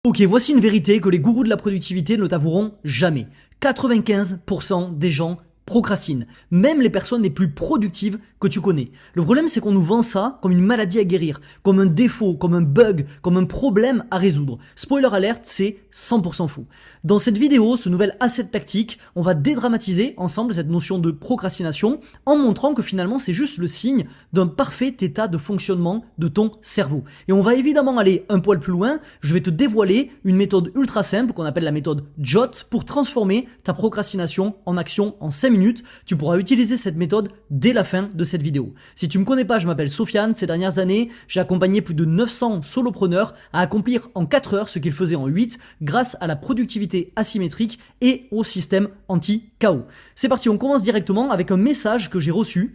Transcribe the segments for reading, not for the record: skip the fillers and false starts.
Ok, voici une vérité que les gourous de la productivité ne t'avoueront jamais. 95% des gens procrastinent, même les personnes les plus productives que tu connais. Le problème, c'est qu'on nous vend ça comme une maladie à guérir, comme un défaut, comme un bug, comme un problème à résoudre. Spoiler alert, c'est 100% faux. Dans cette vidéo, ce nouvel asset tactique, on va dédramatiser ensemble cette notion de procrastination en montrant que finalement c'est juste le signe d'un parfait état de fonctionnement de ton cerveau. Et on va évidemment aller un poil plus loin, je vais te dévoiler une méthode ultra simple qu'on appelle la méthode JOT pour transformer ta procrastination en action en 5 minutes. Tu pourras utiliser cette méthode dès la fin de cette vidéo. Si tu me connais pas, je m'appelle Sofiane. Ces dernières années, j'ai accompagné plus de 900 solopreneurs à accomplir en 4 heures ce qu'ils faisaient en 8 grâce à la productivité asymétrique et au système anti-chaos. C'est parti, on commence directement avec un message que j'ai reçu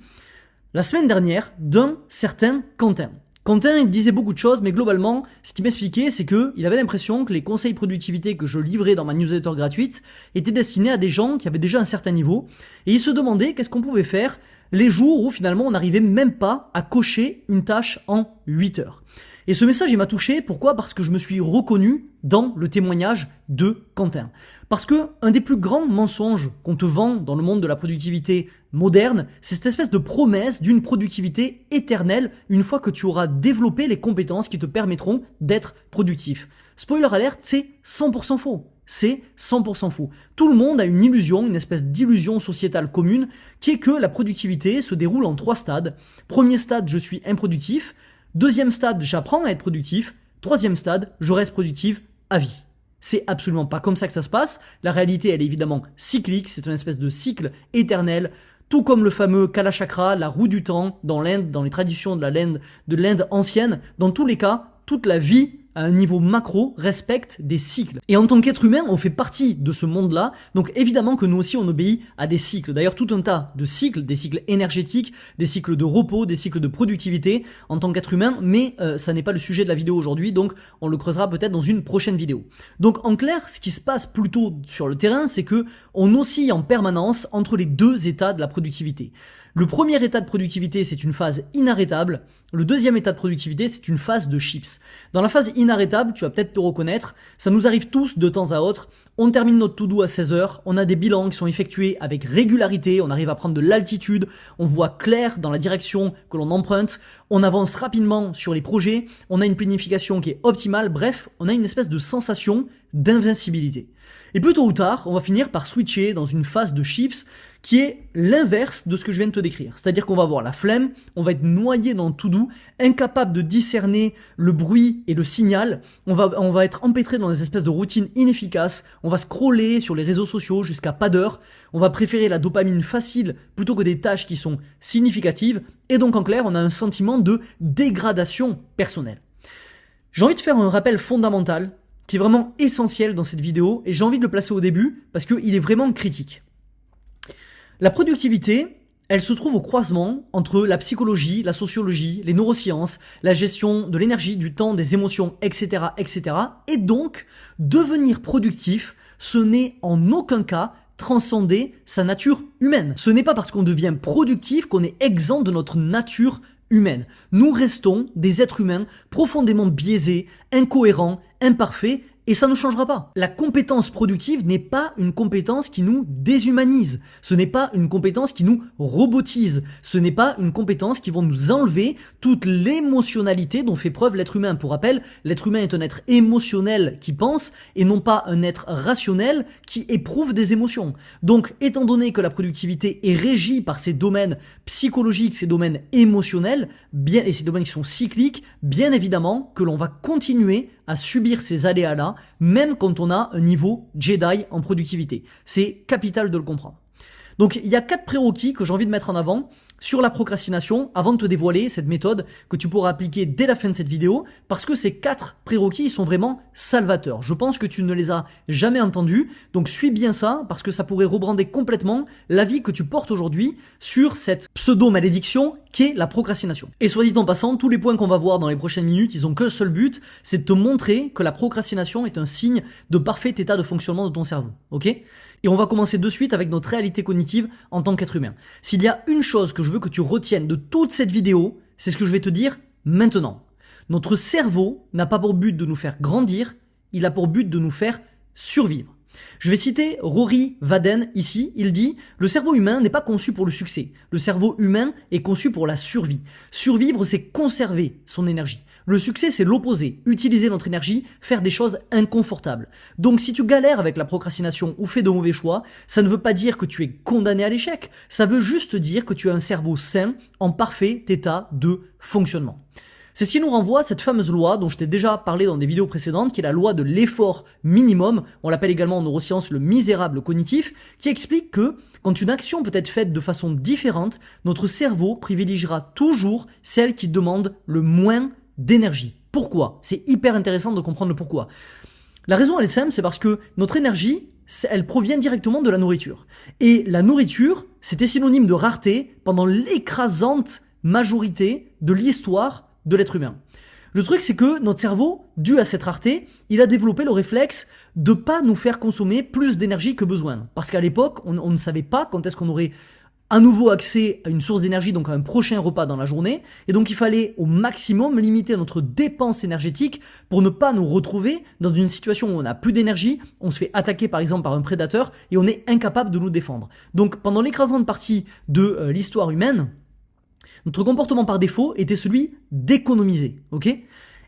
la semaine dernière d'un certain Quentin. Quentin, il disait beaucoup de choses, mais globalement, ce qu'il m'expliquait, c'est qu'il avait l'impression que les conseils productivité que je livrais dans ma newsletter gratuite étaient destinés à des gens qui avaient déjà un certain niveau, et il se demandait qu'est-ce qu'on pouvait faire les jours où finalement on n'arrivait même pas à cocher une tâche en 8 heures. Et ce message, il m'a touché. Pourquoi ? Parce que je me suis reconnu dans le témoignage de Quentin. Parce que un des plus grands mensonges qu'on te vend dans le monde de la productivité moderne, c'est cette espèce de promesse d'une productivité éternelle une fois que tu auras développé les compétences qui te permettront d'être productif. Spoiler alert, c'est 100% faux. C'est 100% faux. Tout le monde a une illusion, une espèce d'illusion sociétale commune qui est que la productivité se déroule en 3 stades. Premier stade, je suis improductif. Deuxième stade, j'apprends à être productif. Troisième stade, je reste productif à vie. C'est absolument pas comme ça que ça se passe. La réalité, elle est évidemment cyclique. C'est une espèce de cycle éternel. Tout comme le fameux Kalachakra, la roue du temps dans l'Inde, dans les traditions de l'Inde ancienne. Dans tous les cas, toute la vie à un niveau macro, respecte des cycles. Et en tant qu'être humain, on fait partie de ce monde-là, donc évidemment que nous aussi on obéit à des cycles. D'ailleurs, tout un tas de cycles, des cycles énergétiques, des cycles de repos, des cycles de productivité en tant qu'être humain, mais ça n'est pas le sujet de la vidéo aujourd'hui, donc on le creusera peut-être dans une prochaine vidéo. Donc en clair, ce qui se passe plutôt sur le terrain, c'est que on oscille en permanence entre les deux états de la productivité. Le premier état de productivité, c'est une phase inarrêtable. Le deuxième état de productivité, c'est une phase de chips. Dans la phase inarrêtable, tu vas peut-être te reconnaître, ça nous arrive tous de temps à autre. On termine notre to-do à 16h, on a des bilans qui sont effectués avec régularité, on arrive à prendre de l'altitude, on voit clair dans la direction que l'on emprunte, on avance rapidement sur les projets, on a une planification qui est optimale, bref, on a une espèce de sensation d'invincibilité. Et peu tôt ou tard, on va finir par switcher dans une phase de chips qui est l'inverse de ce que je viens de te décrire. C'est-à-dire qu'on va avoir la flemme, on va être noyé dans le to-do, incapable de discerner le bruit et le signal, on va être empêtré dans des espèces de routines inefficaces, on va scroller sur les réseaux sociaux jusqu'à pas d'heure, on va préférer la dopamine facile plutôt que des tâches qui sont significatives, et donc en clair, on a un sentiment de dégradation personnelle. J'ai envie de faire un rappel fondamental qui est vraiment essentiel dans cette vidéo, et j'ai envie de le placer au début parce qu'il est vraiment critique. La productivité, elle se trouve au croisement entre la psychologie, la sociologie, les neurosciences, la gestion de l'énergie, du temps, des émotions, etc., etc. Et donc, devenir productif, ce n'est en aucun cas transcender sa nature humaine. Ce n'est pas parce qu'on devient productif qu'on est exempt de notre nature humaine. Nous restons des êtres humains profondément biaisés, incohérents, imparfaits, et ça ne changera pas. La compétence productive n'est pas une compétence qui nous déshumanise. Ce n'est pas une compétence qui nous robotise. Ce n'est pas une compétence qui va nous enlever toute l'émotionnalité dont fait preuve l'être humain. Pour rappel, l'être humain est un être émotionnel qui pense et non pas un être rationnel qui éprouve des émotions. Donc, étant donné que la productivité est régie par ces domaines psychologiques, ces domaines émotionnels, et ces domaines qui sont cycliques, bien évidemment que l'on va continuer à subir ces aléas-là, même quand on a un niveau Jedi en productivité. C'est capital de le comprendre. Donc il y a 4 prérequis que j'ai envie de mettre en avant sur la procrastination avant de te dévoiler cette méthode que tu pourras appliquer dès la fin de cette vidéo, parce que ces 4 prérequis sont vraiment salvateurs. Je pense que tu ne les as jamais entendus, donc suis bien ça parce que ça pourrait rebrander complètement la vie que tu portes aujourd'hui sur cette pseudo-malédiction qu'est la procrastination. Et soit dit en passant, tous les points qu'on va voir dans les prochaines minutes, ils ont qu'un seul but, c'est de te montrer que la procrastination est un signe de parfait état de fonctionnement de ton cerveau, ok ? Et on va commencer de suite avec notre réalité cognitive en tant qu'être humain. S'il y a une chose que je veux que tu retiennes de toute cette vidéo, c'est ce que je vais te dire maintenant. Notre cerveau n'a pas pour but de nous faire grandir, il a pour but de nous faire survivre. Je vais citer Rory Vaden ici, il dit « Le cerveau humain n'est pas conçu pour le succès, le cerveau humain est conçu pour la survie. Survivre, c'est conserver son énergie. Le succès, c'est l'opposé, utiliser notre énergie, faire des choses inconfortables. Donc si tu galères avec la procrastination ou fais de mauvais choix, ça ne veut pas dire que tu es condamné à l'échec, ça veut juste dire que tu as un cerveau sain en parfait état de fonctionnement. » C'est ce qui nous renvoie à cette fameuse loi dont je t'ai déjà parlé dans des vidéos précédentes, qui est la loi de l'effort minimum, on l'appelle également en neurosciences le misérable cognitif, qui explique que quand une action peut être faite de façon différente, notre cerveau privilégiera toujours celle qui demande le moins d'énergie. Pourquoi ? C'est hyper intéressant de comprendre le pourquoi. La raison elle est simple, c'est parce que notre énergie, elle provient directement de la nourriture. Et la nourriture, c'était synonyme de rareté pendant l'écrasante majorité de l'histoire de l'être humain. Le truc, c'est que notre cerveau, dû à cette rareté, il a développé le réflexe de pas nous faire consommer plus d'énergie que besoin. Parce qu'à l'époque, on ne savait pas quand est-ce qu'on aurait à nouveau accès à une source d'énergie, donc à un prochain repas dans la journée, et donc il fallait au maximum limiter notre dépense énergétique pour ne pas nous retrouver dans une situation où on n'a plus d'énergie, on se fait attaquer par exemple par un prédateur, et on est incapable de nous défendre. Donc pendant l'écrasante partie de l'histoire humaine, notre comportement par défaut était celui d'économiser, ok ?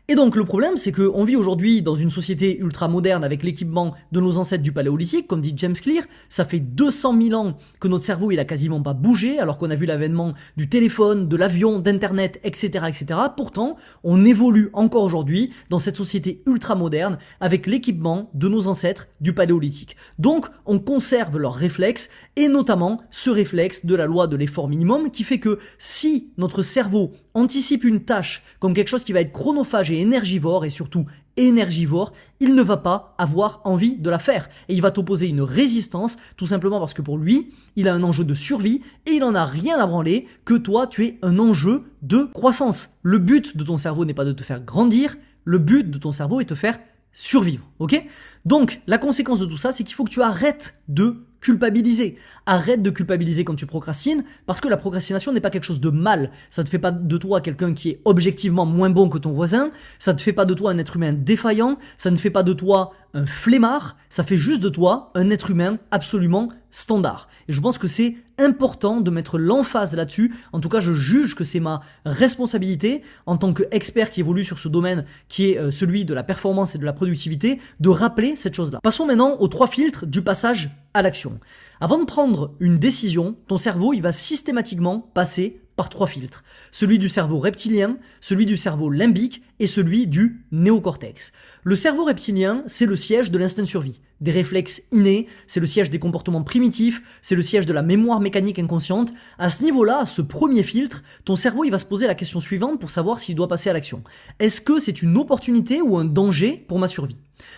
Et donc le problème, c'est qu'on vit aujourd'hui dans une société ultra moderne avec l'équipement de nos ancêtres du paléolithique, comme dit James Clear. Ça fait 200 000 ans que notre cerveau il a quasiment pas bougé, alors qu'on a vu l'avènement du téléphone, de l'avion, d'internet, etc., etc. Pourtant, on évolue encore aujourd'hui dans cette société ultra moderne avec l'équipement de nos ancêtres du paléolithique. Donc, on conserve leurs réflexes, et notamment ce réflexe de la loi de l'effort minimum, qui fait que si notre cerveau anticipe une tâche comme quelque chose qui va être chronophage et énergivore, et surtout énergivore, il ne va pas avoir envie de la faire. Et il va t'opposer une résistance, tout simplement parce que pour lui, il a un enjeu de survie, et il en a rien à branler que toi, tu es un enjeu de croissance. Le but de ton cerveau n'est pas de te faire grandir, le but de ton cerveau est de te faire survivre, ok ? Donc, la conséquence de tout ça, c'est qu'il faut que tu arrêtes de culpabiliser. Arrête de culpabiliser quand tu procrastines, parce que la procrastination n'est pas quelque chose de mal. Ça ne fait pas de toi quelqu'un qui est objectivement moins bon que ton voisin, ça ne fait pas de toi un être humain défaillant, ça ne fait pas de toi un flemmard, ça fait juste de toi un être humain absolument standard. Et je pense que c'est important de mettre l'emphase là-dessus. En tout cas, je juge que c'est ma responsabilité en tant qu'expert qui évolue sur ce domaine qui est celui de la performance et de la productivité, de rappeler cette chose-là. Passons maintenant aux 3 filtres du passage à l'action. Avant de prendre une décision, ton cerveau il va systématiquement passer par 3 filtres. Celui du cerveau reptilien, celui du cerveau limbique et celui du néocortex. Le cerveau reptilien, c'est le siège de l'instinct de survie, des réflexes innés, c'est le siège des comportements primitifs, c'est le siège de la mémoire mécanique inconsciente. À ce niveau-là, à ce premier filtre, ton cerveau il va se poser la question suivante pour savoir s'il doit passer à l'action. Est-ce que c'est une opportunité ou un danger pour ma survie ?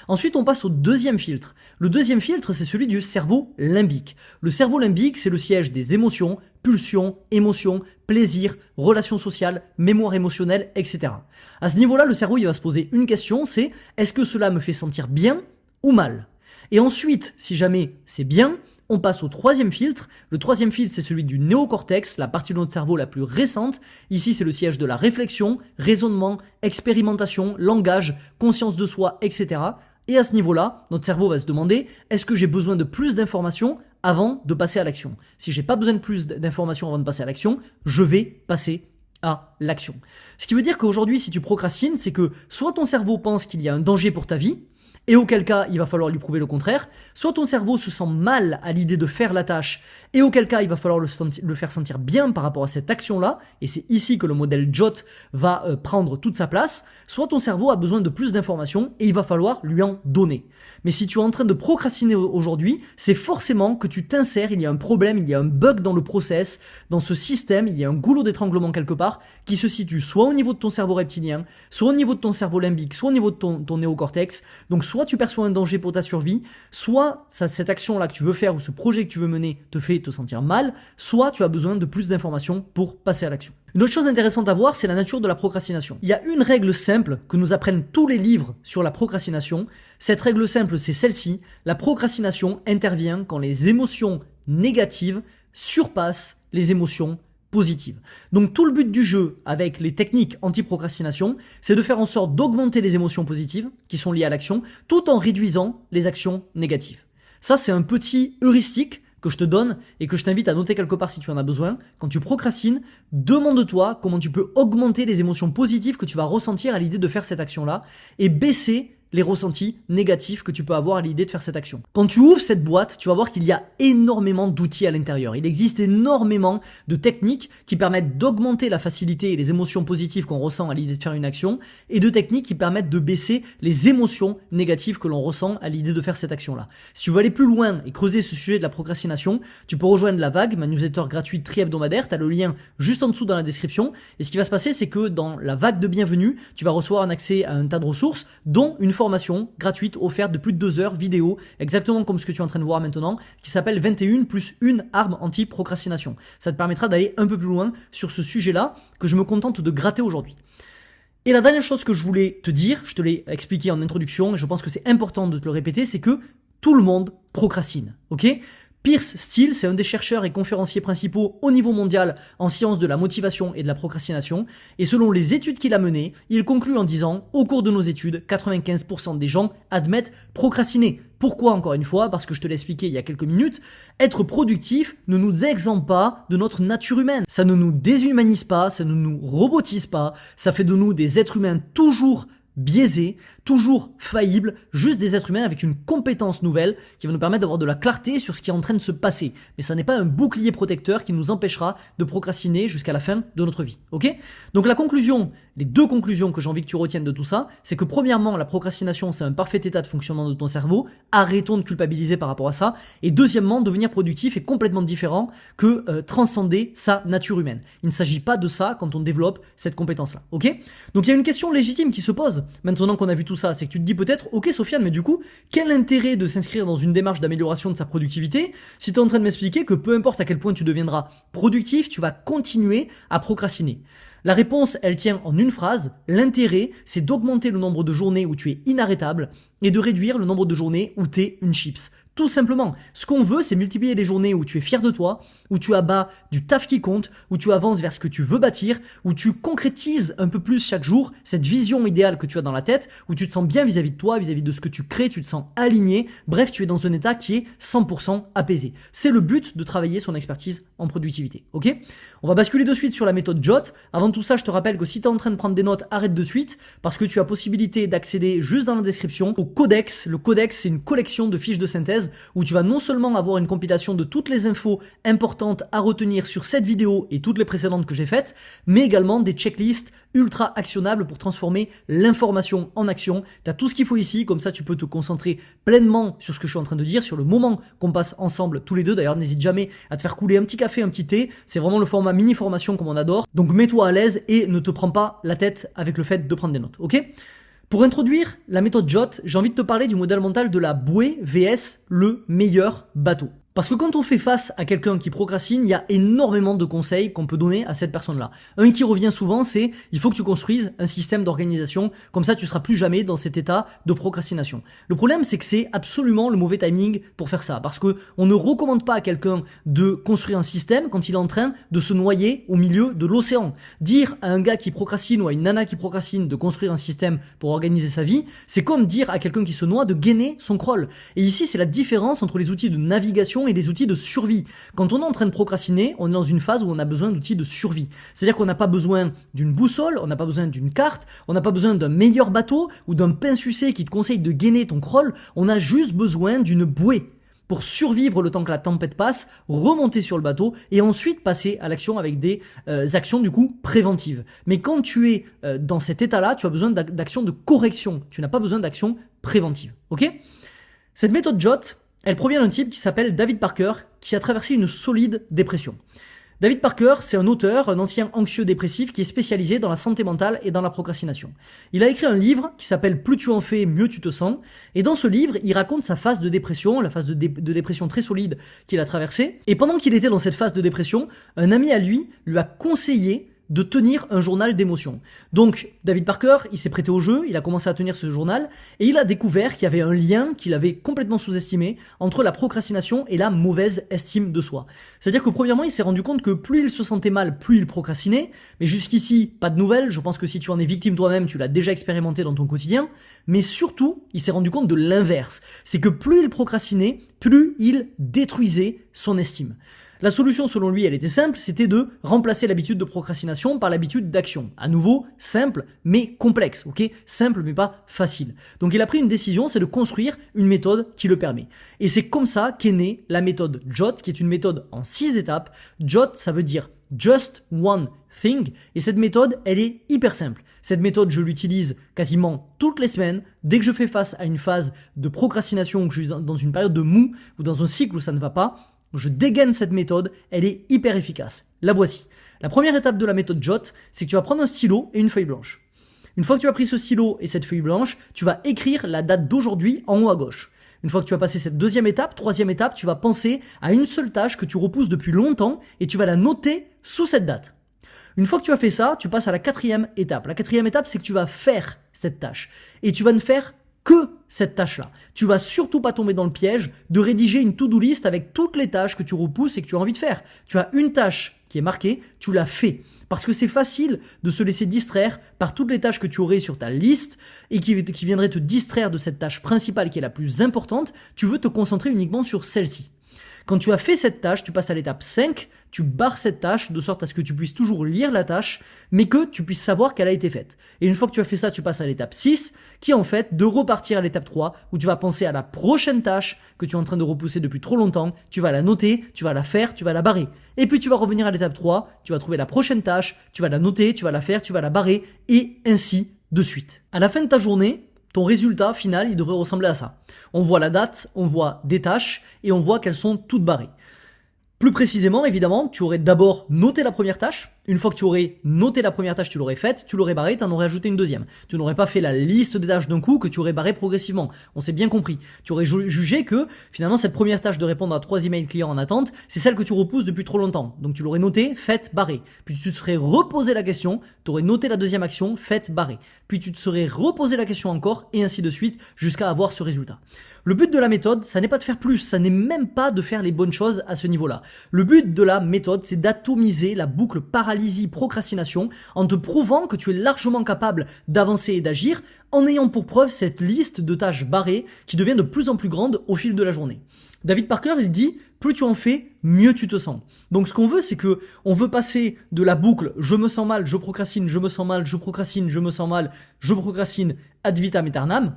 Ensuite, on passe au deuxième filtre. Le deuxième filtre, c'est celui du cerveau limbique. Le cerveau limbique, c'est le siège des émotions, pulsions, émotions, plaisir, relations sociales, mémoire émotionnelle, etc. À ce niveau-là, le cerveau, il va se poser une question, c'est est-ce que cela me fait sentir bien ou mal ? Et ensuite, si jamais c'est bien, on passe au troisième filtre. Le troisième filtre, c'est celui du néocortex, la partie de notre cerveau la plus récente. Ici, c'est le siège de la réflexion, raisonnement, expérimentation, langage, conscience de soi, etc. Et à ce niveau-là, notre cerveau va se demander, est-ce que j'ai besoin de plus d'informations avant de passer à l'action ? Si j'ai pas besoin de plus d'informations avant de passer à l'action, je vais passer à l'action. Ce qui veut dire qu'aujourd'hui, si tu procrastines, c'est que soit ton cerveau pense qu'il y a un danger pour ta vie, et auquel cas il va falloir lui prouver le contraire, soit ton cerveau se sent mal à l'idée de faire la tâche, et auquel cas il va falloir le faire sentir bien par rapport à cette action-là, et c'est ici que le modèle JOT va prendre toute sa place, soit ton cerveau a besoin de plus d'informations, et il va falloir lui en donner. Mais si tu es en train de procrastiner aujourd'hui, c'est forcément que tu t'insères, il y a un problème, il y a un bug dans le process, dans ce système, il y a un goulot d'étranglement quelque part, qui se situe soit au niveau de ton cerveau reptilien, soit au niveau de ton cerveau limbique, soit au niveau de ton néocortex. Donc soit tu perçois un danger pour ta survie, soit cette action-là que tu veux faire ou ce projet que tu veux mener te fait te sentir mal, soit tu as besoin de plus d'informations pour passer à l'action. Une autre chose intéressante à voir, c'est la nature de la procrastination. Il y a une règle simple que nous apprennent tous les livres sur la procrastination. Cette règle simple, c'est celle-ci. La procrastination intervient quand les émotions négatives surpassent les émotions positives. Donc tout le but du jeu avec les techniques anti-procrastination, c'est de faire en sorte d'augmenter les émotions positives qui sont liées à l'action, tout en réduisant les actions négatives. Ça, c'est un petit heuristique que je te donne et que je t'invite à noter quelque part si tu en as besoin. Quand tu procrastines, demande-toi comment tu peux augmenter les émotions positives que tu vas ressentir à l'idée de faire cette action-là et baisser les ressentis négatifs que tu peux avoir à l'idée de faire cette action. Quand tu ouvres cette boîte, tu vas voir qu'il y a énormément d'outils à l'intérieur. Il existe énormément de techniques qui permettent d'augmenter la facilité et les émotions positives qu'on ressent à l'idée de faire une action et de techniques qui permettent de baisser les émotions négatives que l'on ressent à l'idée de faire cette action-là. Si tu veux aller plus loin et creuser ce sujet de la procrastination, tu peux rejoindre La Vague, ma newsletter gratuite tri-hebdomadaire. Tu as le lien juste en dessous dans la description. Et ce qui va se passer, c'est que dans la vague de bienvenue, tu vas recevoir un accès à un tas de ressources, dont une formation gratuite offerte de plus de 2 heures vidéo, exactement comme ce que tu es en train de voir maintenant, qui s'appelle 21 plus 1 arme anti-procrastination. Ça te permettra d'aller un peu plus loin sur ce sujet-là que je me contente de gratter aujourd'hui. Et la dernière chose que je voulais te dire, je te l'ai expliqué en introduction et je pense que c'est important de te le répéter, c'est que tout le monde procrastine, ok ? Pierce Steele, c'est un des chercheurs et conférenciers principaux au niveau mondial en sciences de la motivation et de la procrastination. Et selon les études qu'il a menées, il conclut en disant « Au cours de nos études, 95% des gens admettent procrastiner ». Pourquoi encore une fois? Parce que je te l'ai expliqué il y a quelques minutes, être productif ne nous exempte pas de notre nature humaine. Ça ne nous déshumanise pas, ça ne nous robotise pas, ça fait de nous des êtres humains toujours biaisés, toujours faillibles, juste des êtres humains avec une compétence nouvelle qui va nous permettre d'avoir de la clarté sur ce qui est en train de se passer. Mais ça n'est pas un bouclier protecteur qui nous empêchera de procrastiner jusqu'à la fin de notre vie. Ok? Donc la conclusion, les 2 conclusions que j'ai envie que tu retiennes de tout ça, c'est que premièrement, la procrastination, c'est un parfait état de fonctionnement de ton cerveau. Arrêtons de culpabiliser par rapport à ça. Et deuxièmement, devenir productif est complètement différent que transcender sa nature humaine. Il ne s'agit pas de ça quand on développe cette compétence-là. Ok? Donc il y a une question légitime qui se pose maintenant qu'on a vu tout ça, c'est que tu te dis peut-être, ok Sofiane, mais du coup, quel intérêt de s'inscrire dans une démarche d'amélioration de sa productivité si tu es en train de m'expliquer que peu importe à quel point tu deviendras productif, tu vas continuer à procrastiner? La réponse, elle tient en une phrase, l'intérêt, c'est d'augmenter le nombre de journées où tu es inarrêtable et de réduire le nombre de journées où tu es une chips. Tout simplement, ce qu'on veut, c'est multiplier les journées où tu es fier de toi, où tu abats du taf qui compte, où tu avances vers ce que tu veux bâtir, où tu concrétises un peu plus chaque jour cette vision idéale que tu as dans la tête, où tu te sens bien vis-à-vis de toi, vis-à-vis de ce que tu crées, tu te sens aligné, bref, tu es dans un état qui est 100% apaisé. C'est le but de travailler son expertise en productivité, ok? On va basculer de suite sur la méthode JOT. Avant tout ça, je te rappelle que si tu es en train de prendre des notes, arrête de suite, parce que tu as possibilité d'accéder juste dans la description au codex. Le codex, c'est une collection de fiches de synthèse où tu vas non seulement avoir une compilation de toutes les infos importantes à retenir sur cette vidéo et toutes les précédentes que j'ai faites, mais également des checklists ultra actionnables pour transformer l'information en action. Tu as tout ce qu'il faut ici, comme ça tu peux te concentrer pleinement sur ce que je suis en train de dire, sur le moment qu'on passe ensemble tous les deux. D'ailleurs, n'hésite jamais à te faire couler un petit café, un petit thé. C'est vraiment le format mini formation comme on adore. Donc mets-toi à l'aise et ne te prends pas la tête avec le fait de prendre des notes, ok? Pour introduire la méthode JOT, j'ai envie de te parler du modèle mental de la bouée vs le meilleur bateau. Parce que quand on fait face à quelqu'un qui procrastine, il y a énormément de conseils qu'on peut donner à cette personne-là. Un qui revient souvent, c'est il faut que tu construises un système d'organisation, comme ça tu seras plus jamais dans cet état de procrastination. Le problème, c'est que c'est absolument le mauvais timing pour faire ça, parce que on ne recommande pas à quelqu'un de construire un système quand il est en train de se noyer au milieu de l'océan. Dire à un gars qui procrastine ou à une nana qui procrastine de construire un système pour organiser sa vie, c'est comme dire à quelqu'un qui se noie de gainer son crawl. Et ici, c'est la différence entre les outils de navigation et les outils de survie. Quand on est en train de procrastiner, on est dans une phase où on a besoin d'outils de survie. C'est-à-dire qu'on n'a pas besoin d'une boussole, on n'a pas besoin d'une carte, on n'a pas besoin d'un meilleur bateau ou d'un pain sucé qui te conseille de gainer ton crawl, on a juste besoin d'une bouée pour survivre le temps que la tempête passe, remonter sur le bateau et ensuite passer à l'action avec des actions du coup préventives. Mais quand tu es dans cet état-là, tu as besoin d'actions de correction, tu n'as pas besoin d'actions préventives. Ok ? Cette méthode JOT, elle provient d'un type qui s'appelle David Parker, qui a traversé une solide dépression. David Parker, c'est un auteur, un ancien anxieux dépressif qui est spécialisé dans la santé mentale et dans la procrastination. Il a écrit un livre qui s'appelle Plus tu en fais, mieux tu te sens. Et dans ce livre, il raconte sa phase de dépression, la phase de dépression très solide qu'il a traversée. Et pendant qu'il était dans cette phase de dépression, un ami à lui a conseillé de tenir un journal d'émotions. Donc, David Parker, il s'est prêté au jeu, il a commencé à tenir ce journal, et il a découvert qu'il y avait un lien qu'il avait complètement sous-estimé entre la procrastination et la mauvaise estime de soi. C'est-à-dire que premièrement, il s'est rendu compte que plus il se sentait mal, plus il procrastinait, mais jusqu'ici, pas de nouvelles, je pense que si tu en es victime toi-même, tu l'as déjà expérimenté dans ton quotidien, mais surtout, il s'est rendu compte de l'inverse. C'est que plus il procrastinait, plus il détruisait son estime. La solution, selon lui, elle était simple, c'était de remplacer l'habitude de procrastination par l'habitude d'action. À nouveau, simple, mais complexe, ok? Simple, mais pas facile. Donc il a pris une décision, c'est de construire une méthode qui le permet. Et c'est comme ça qu'est née la méthode JOT, qui est une méthode en 6 étapes. JOT, ça veut dire Just One Thing, et cette méthode, elle est hyper simple. Cette méthode, je l'utilise quasiment toutes les semaines, dès que je fais face à une phase de procrastination, ou que je suis dans une période de mou, ou dans un cycle où ça ne va pas, je dégaine cette méthode, elle est hyper efficace. La voici. La première étape de la méthode JOT, c'est que tu vas prendre un stylo et une feuille blanche. Une fois que tu as pris ce stylo et cette feuille blanche, tu vas écrire la date d'aujourd'hui en haut à gauche. Une fois que tu as passé cette deuxième étape, troisième étape, tu vas penser à une seule tâche que tu repousses depuis longtemps et tu vas la noter sous cette date. Une fois que tu as fait ça, tu passes à la quatrième étape. La quatrième étape, c'est que tu vas faire cette tâche. Et tu vas ne faire que cette tâche-là. Tu vas surtout pas tomber dans le piège de rédiger une to-do list avec toutes les tâches que tu repousses et que tu as envie de faire. Tu as une tâche qui est marquée, tu la fais. Parce que c'est facile de se laisser distraire par toutes les tâches que tu aurais sur ta liste et qui viendraient te distraire de cette tâche principale qui est la plus importante. Tu veux te concentrer uniquement sur celle-ci. Quand tu as fait cette tâche, tu passes à l'étape 5, tu barres cette tâche de sorte à ce que tu puisses toujours lire la tâche, mais que tu puisses savoir qu'elle a été faite. Et une fois que tu as fait ça, tu passes à l'étape 6, qui est en fait de repartir à l'étape 3, où tu vas penser à la prochaine tâche que tu es en train de repousser depuis trop longtemps, tu vas la noter, tu vas la faire, tu vas la barrer. Et puis tu vas revenir à l'étape 3, tu vas trouver la prochaine tâche, tu vas la noter, tu vas la faire, tu vas la barrer, et ainsi de suite. À la fin de ta journée, ton résultat final, il devrait ressembler à ça. On voit la date, on voit des tâches et on voit qu'elles sont toutes barrées. Plus précisément, évidemment, tu aurais d'abord noté la première tâche. Une fois que tu aurais noté la première tâche, tu l'aurais faite, tu l'aurais barrée, tu en aurais ajouté une deuxième. Tu n'aurais pas fait la liste des tâches d'un coup que tu aurais barré progressivement. On s'est bien compris. Tu aurais jugé que finalement cette première tâche de répondre à 3 emails clients en attente, c'est celle que tu repousses depuis trop longtemps. Donc tu l'aurais notée, faite, barrée. Puis tu te serais reposé la question, tu aurais noté la deuxième action, faite, barrée. Puis tu te serais reposé la question encore et ainsi de suite jusqu'à avoir ce résultat. Le but de la méthode, ça n'est pas de faire plus, ça n'est même pas de faire les bonnes choses à ce niveau-là. Le but de la méthode, c'est d'atomiser la boucle paralysie-procrastination en te prouvant que tu es largement capable d'avancer et d'agir en ayant pour preuve cette liste de tâches barrées qui devient de plus en plus grande au fil de la journée. David Parker, il dit, plus tu en fais, mieux tu te sens. Donc ce qu'on veut, c'est que on veut passer de la boucle je me sens mal, je procrastine, je me sens mal, je procrastine, je me sens mal, je procrastine ad vitam aeternam,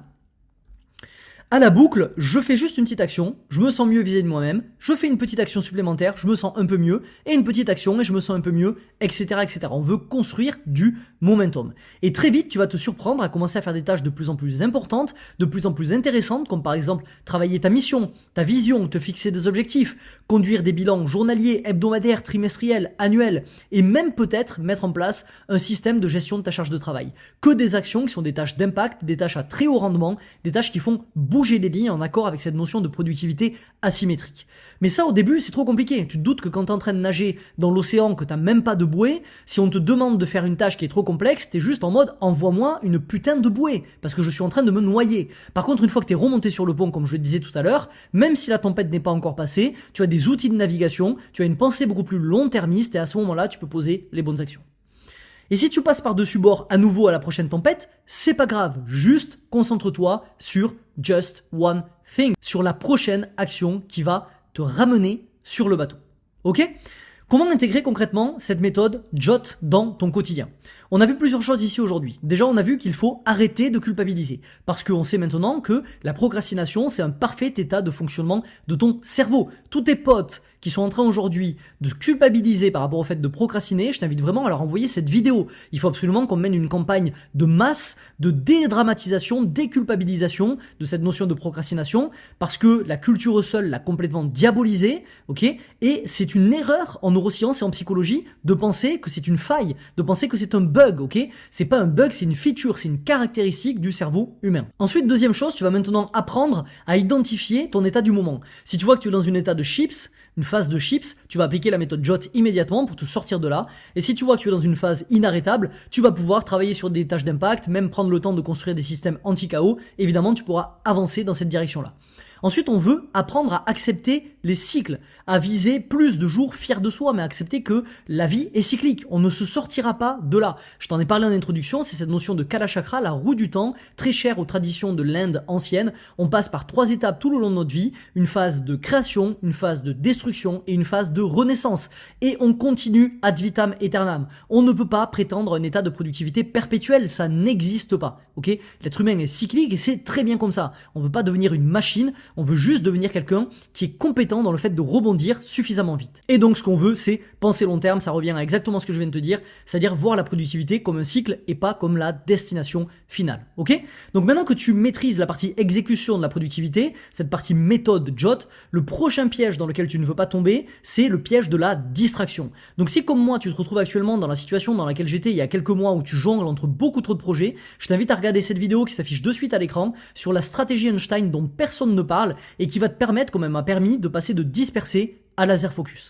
à la boucle, je fais juste une petite action, je me sens mieux vis-à-vis de moi-même, je fais une petite action supplémentaire, je me sens un peu mieux, et une petite action et je me sens un peu mieux, etc., etc. On veut construire du momentum. Et très vite, tu vas te surprendre à commencer à faire des tâches de plus en plus importantes, de plus en plus intéressantes, comme par exemple travailler ta mission, ta vision, te fixer des objectifs, conduire des bilans journaliers, hebdomadaires, trimestriels, annuels, et même peut-être mettre en place un système de gestion de ta charge de travail. Que des actions qui sont des tâches d'impact, des tâches à très haut rendement, des tâches qui font bouger les lignes en accord avec cette notion de productivité asymétrique. Mais ça, au début, c'est trop compliqué. Tu te doutes que quand t'es en train de nager dans l'océan, que t'as même pas de bouée, si on te demande de faire une tâche qui est trop complexe, t'es juste en mode envoie-moi une putain de bouée, parce que je suis en train de me noyer. Par contre, une fois que t'es remonté sur le pont, comme je le disais tout à l'heure, même si la tempête n'est pas encore passée, tu as des outils de navigation, tu as une pensée beaucoup plus long-termiste et à ce moment-là, tu peux poser les bonnes actions. Et si tu passes par-dessus bord à nouveau à la prochaine tempête, c'est pas grave, juste concentre-toi sur just one thing, sur la prochaine action qui va te ramener sur le bateau. Ok ? Comment intégrer concrètement cette méthode JOT dans ton quotidien ? On a vu plusieurs choses ici aujourd'hui. Déjà, on a vu qu'il faut arrêter de culpabiliser. Parce qu'on sait maintenant que la procrastination, c'est un parfait état de fonctionnement de ton cerveau. Tous tes potes qui sont en train aujourd'hui de culpabiliser par rapport au fait de procrastiner, je t'invite vraiment à leur envoyer cette vidéo. Il faut absolument qu'on mène une campagne de masse, de dédramatisation, déculpabilisation de cette notion de procrastination, parce que la culture hustle l'a complètement diabolisée, ok ? Et c'est une erreur en neurosciences et en psychologie de penser que c'est une faille, de penser que c'est un bug, ok ? C'est pas un bug, c'est une feature, c'est une caractéristique du cerveau humain. Ensuite, deuxième chose, tu vas maintenant apprendre à identifier ton état du moment. Si tu vois que tu es dans un état de chips, une phase de chips, tu vas appliquer la méthode JOT immédiatement pour te sortir de là. Et si tu vois que tu es dans une phase inarrêtable, tu vas pouvoir travailler sur des tâches d'impact, même prendre le temps de construire des systèmes anti-chaos. Évidemment, tu pourras avancer dans cette direction-là. Ensuite, on veut apprendre à accepter les cycles, à viser plus de jours fiers de soi, mais à accepter que la vie est cyclique. On ne se sortira pas de là. Je t'en ai parlé en introduction, c'est cette notion de Kalachakra, la roue du temps, très chère aux traditions de l'Inde ancienne. On passe par 3 étapes tout le long de notre vie, une phase de création, une phase de destruction et une phase de renaissance. Et on continue ad vitam aeternam. On ne peut pas prétendre un état de productivité perpétuel, ça n'existe pas. Ok ? L'être humain est cyclique et c'est très bien comme ça. On veut pas devenir une machine. On veut juste devenir quelqu'un qui est compétent dans le fait de rebondir suffisamment vite. Et donc ce qu'on veut, c'est penser long terme, ça revient à exactement ce que je viens de te dire, c'est-à-dire voir la productivité comme un cycle et pas comme la destination finale. Ok ? Donc maintenant que tu maîtrises la partie exécution de la productivité, cette partie méthode JOT, le prochain piège dans lequel tu ne veux pas tomber, c'est le piège de la distraction. Donc si comme moi tu te retrouves actuellement dans la situation dans laquelle j'étais il y a quelques mois où tu jongles entre beaucoup trop de projets, je t'invite à regarder cette vidéo qui s'affiche de suite à l'écran sur la stratégie Einstein dont personne ne parle et qui va te permettre, comme elle m'a permis, de passer de disperser à laser focus.